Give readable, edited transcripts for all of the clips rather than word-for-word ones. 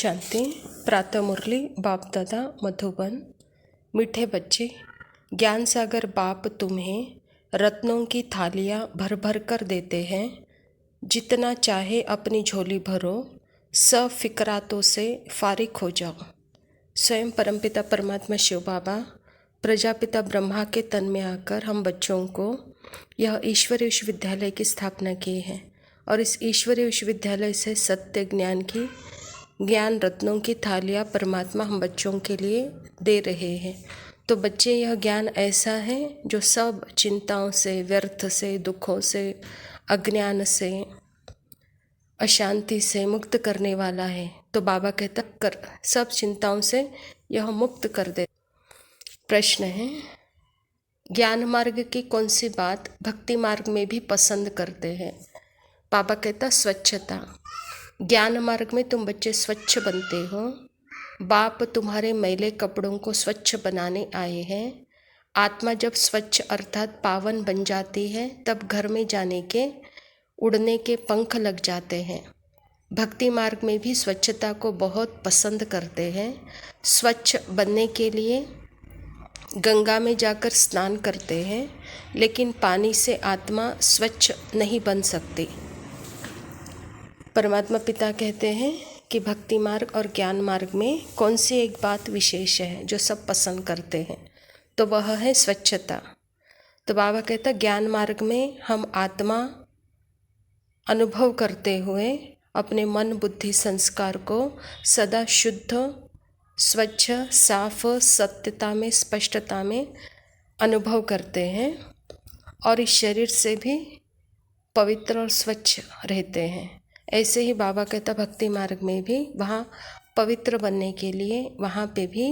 शांति। प्रातः मुरली बाप दादा मधुबन। मीठे बच्चे, ज्ञान सागर बाप तुम्हें रत्नों की थालियाँ भर भर कर देते हैं। जितना चाहे अपनी झोली भरो, सब फिक्रातों से फारिग हो जाओ। स्वयं परमपिता परमात्मा शिव बाबा प्रजापिता ब्रह्मा के तन में आकर हम बच्चों को यह ईश्वरीय विश्वविद्यालय की स्थापना की है और इस ईश्वरीय विश्वविद्यालय से सत्य ज्ञान रत्नों की थालियाँ परमात्मा हम बच्चों के लिए दे रहे हैं। तो बच्चे, यह ज्ञान ऐसा है जो सब चिंताओं से, व्यर्थ से, दुखों से, अज्ञान से, अशांति से मुक्त करने वाला है। तो बाबा कहता कर सब चिंताओं से यह मुक्त कर दे। प्रश्न है, ज्ञान मार्ग की कौन सी बात भक्ति मार्ग में भी पसंद करते हैं? बाबा कहता स्वच्छता। ज्ञान मार्ग में तुम बच्चे स्वच्छ बनते हो। बाप तुम्हारे मैले कपड़ों को स्वच्छ बनाने आए हैं। आत्मा जब स्वच्छ अर्थात पावन बन जाती है तब घर में जाने के, उड़ने के पंख लग जाते हैं। भक्ति मार्ग में भी स्वच्छता को बहुत पसंद करते हैं। स्वच्छ बनने के लिए गंगा में जाकर स्नान करते हैं, लेकिन पानी से आत्मा स्वच्छ नहीं बन सकती। परमात्मा पिता कहते हैं कि भक्ति मार्ग और ज्ञान मार्ग में कौन सी एक बात विशेष है जो सब पसंद करते हैं? तो वह है स्वच्छता। तो बाबा कहता ज्ञान मार्ग में हम आत्मा अनुभव करते हुए अपने मन बुद्धि संस्कार को सदा शुद्ध, स्वच्छ, साफ, सत्यता में, स्पष्टता में अनुभव करते हैं और इस शरीर से भी पवित्र और स्वच्छ रहते हैं। ऐसे ही बाबा कहता भक्ति मार्ग में भी वहाँ पवित्र बनने के लिए वहाँ पे भी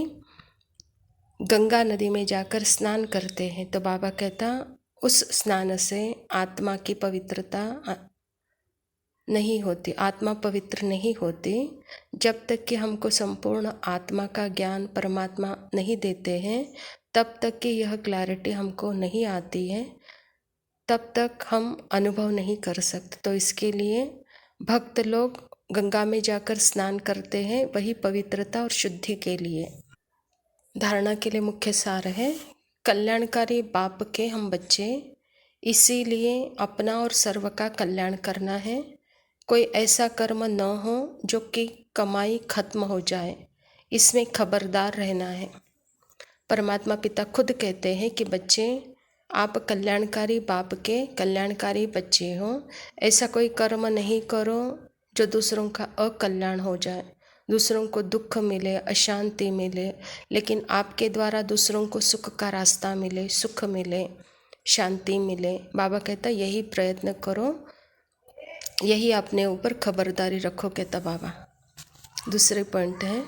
गंगा नदी में जाकर स्नान करते हैं। तो बाबा कहता उस स्नान से आत्मा की पवित्रता नहीं होती, आत्मा पवित्र नहीं होती। जब तक कि हमको संपूर्ण आत्मा का ज्ञान परमात्मा नहीं देते हैं, तब तक कि यह क्लैरिटी हमको नहीं आती है, तब तक हम अनुभव नहीं कर सकते। तो इसके लिए भक्त लोग गंगा में जाकर स्नान करते हैं, वही पवित्रता और शुद्धि के लिए। धारणा के लिए मुख्य सार है, कल्याणकारी बाप के हम बच्चे, इसीलिए अपना और सर्व का कल्याण करना है। कोई ऐसा कर्म न हो जो कि कमाई खत्म हो जाए, इसमें खबरदार रहना है। परमात्मा पिता खुद कहते हैं कि बच्चे, आप कल्याणकारी बाप के कल्याणकारी बच्चे हो। ऐसा कोई कर्म नहीं करो जो दूसरों का अकल्याण हो जाए, दूसरों को दुख मिले, अशांति मिले, लेकिन आपके द्वारा दूसरों को सुख का रास्ता मिले, सुख मिले, शांति मिले। बाबा कहता यही प्रयत्न करो, यही अपने ऊपर खबरदारी रखो, कहता बाबा। दूसरे पॉइंट है,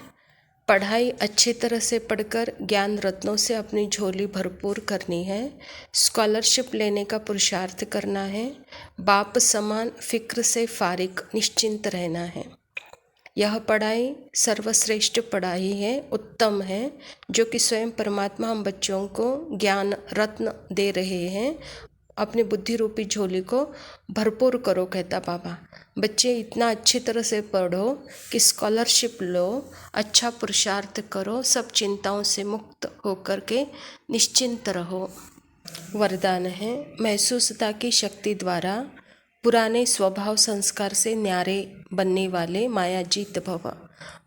पढ़ाई अच्छी तरह से पढ़कर ज्ञान रत्नों से अपनी झोली भरपूर करनी है। स्कॉलरशिप लेने का पुरुषार्थ करना है। बाप समान फिक्र से फारिग निश्चिंत रहना है। यह पढ़ाई सर्वश्रेष्ठ पढ़ाई है, उत्तम है, जो कि स्वयं परमात्मा हम बच्चों को ज्ञान रत्न दे रहे हैं। अपनी बुद्धि रूपी झोली को भरपूर करो, कहता बाबा। बच्चे इतना अच्छी तरह से पढ़ो कि स्कॉलरशिप लो, अच्छा पुरुषार्थ करो, सब चिंताओं से मुक्त होकर के निश्चिंत रहो। वरदान है, महसूसता की शक्ति द्वारा पुराने स्वभाव संस्कार से न्यारे बनने वाले मायाजीत भव।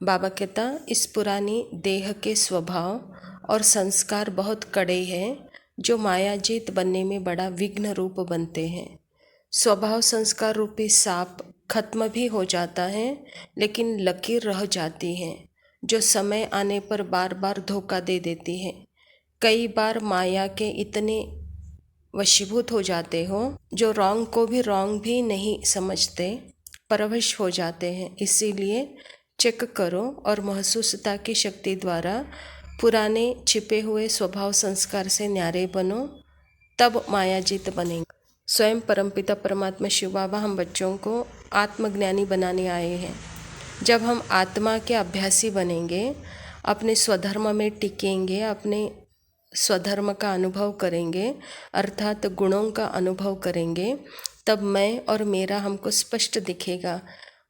बाबा कहता इस पुरानी देह के स्वभाव और संस्कार बहुत कड़े हैं, जो मायाजीत बनने में बड़ा विघ्न रूप बनते हैं। स्वभाव संस्कार रूपी सांप खत्म भी हो जाता है, लेकिन लकीर रह जाती है, जो समय आने पर बार बार धोखा दे देती है। कई बार माया के इतने वशीभूत हो जाते हो जो रॉन्ग को भी रॉन्ग भी नहीं समझते, परवश हो जाते हैं। इसीलिए चेक करो और महसूसता की शक्ति द्वारा पुराने छिपे हुए स्वभाव संस्कार से न्यारे बनो, तब मायाजीत बनेंगे। स्वयं परमपिता परमात्मा शिव बाबा हम बच्चों को आत्मज्ञानी बनाने आए हैं। जब हम आत्मा के अभ्यासी बनेंगे, अपने स्वधर्म में टिकेंगे, अपने स्वधर्म का अनुभव करेंगे, अर्थात गुणों का अनुभव करेंगे, तब मैं और मेरा हमको स्पष्ट दिखेगा।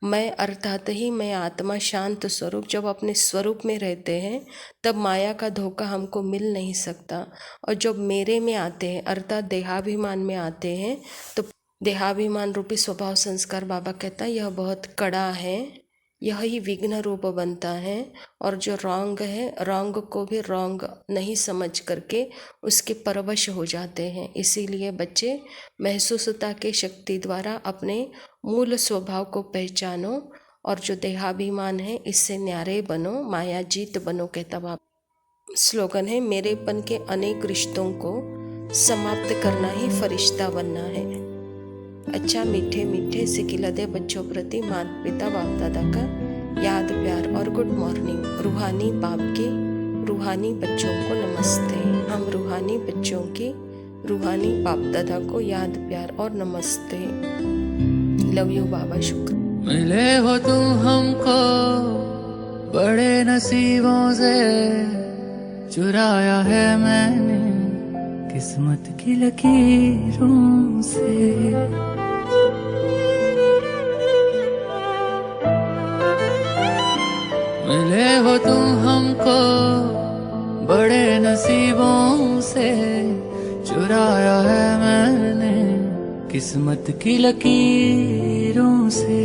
मैं अर्थात ही मैं आत्मा शांत स्वरूप जब अपने स्वरूप में रहते हैं तब माया का धोखा हमको मिल नहीं सकता। और जब मेरे में आते हैं अर्थात देहाभिमान में आते हैं तो देहाभिमान रूपी स्वभाव संस्कार बाबा कहता है यह बहुत कड़ा है, यह ही विघ्न रूप बनता है। और जो रॉन्ग है रॉन्ग को भी रॉन्ग नहीं समझ करके उसके परवश हो जाते हैं। इसीलिए बच्चे महसूसता के शक्ति द्वारा अपने मूल स्वभाव को पहचानो और जो देहाभिमान है इससे न्यारे बनो, माया जीत बनो कहता बाबा। स्लोगन है मेरेपन के अनेक रिश्तों को समाप्त करना ही फरिश्ता बनना है। अच्छा मीठे मीठे सिकिलदे बच्चों प्रति माता पिता बाप दादा का याद प्यार और गुड मॉर्निंग। रूहानी बाप के रूहानी बच्चों को नमस्ते। हम रूहानी बच्चों की रूहानी बाप दादा को याद प्यार और नमस्ते। लव यू बाबा, शुक्र। मिले हो तुम हमको बड़े नसीबों से, चुराया है मैंने किस्मत की लकीरों से। मिले हो तुम हमको बड़े नसीबों से, चुराया है मैंने किस्मत की लकीरों से।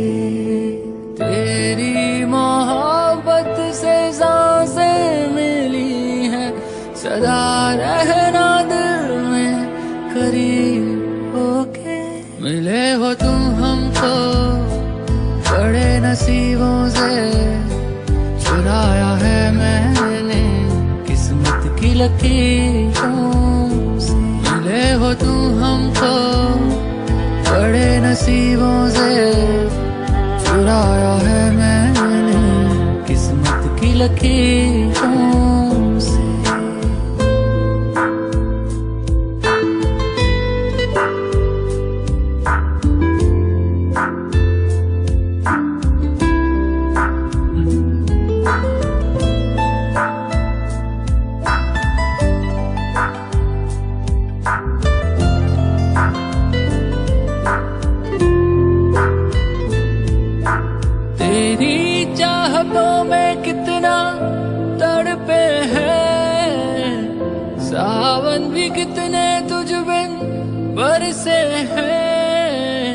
तेरी मोहब्बत से सांसें मिली हैं, सदा रहना दिल में करीब होके। मिले हो तुम हमको बड़े नसीबों से, चुराया है मैंने किस्मत की लकीरों से। मिले हो तुम हमको बड़े नसीबों से, चुराया है मैंने किस्मत की लकीरों से। चाहतों में कितना तड़पे हैं, सावन भी कितने तुझ बिन बरसे हैं।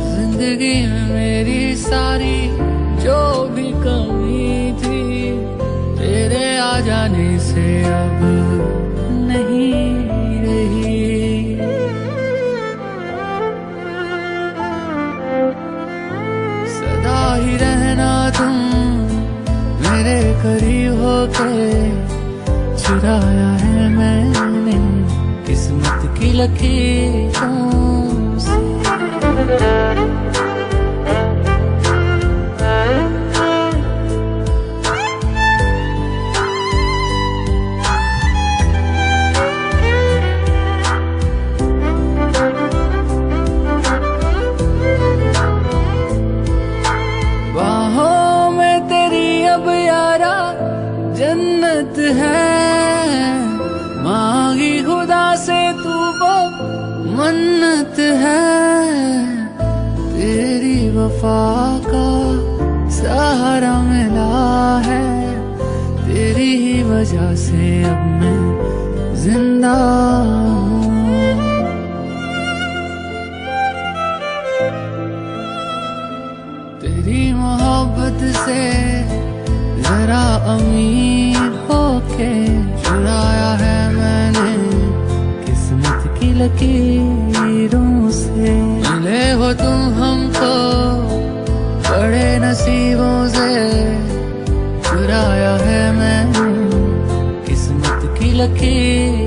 जिंदगी में मेरी सारी जो भी कमी थी, तेरे आ जाने से अब नहीं रही। सदा ही रहना तुम मेरे करीब होके, चुराया है मैंने किस्मत की लकीरों से। जन्नत है मांगी खुदा से तू वो मन्नत है। तेरी वफा का सहारा मिला है, तेरी ही वजह से अब मैं जिंदा हूँ। तेरी मोहब्बत से जरा अमीर होके, चुराया है मैंने किस्मत की लकीरों से। मिले हो तुम हमको बड़े नसीबों से, चुराया है मैंने किस्मत की लकीर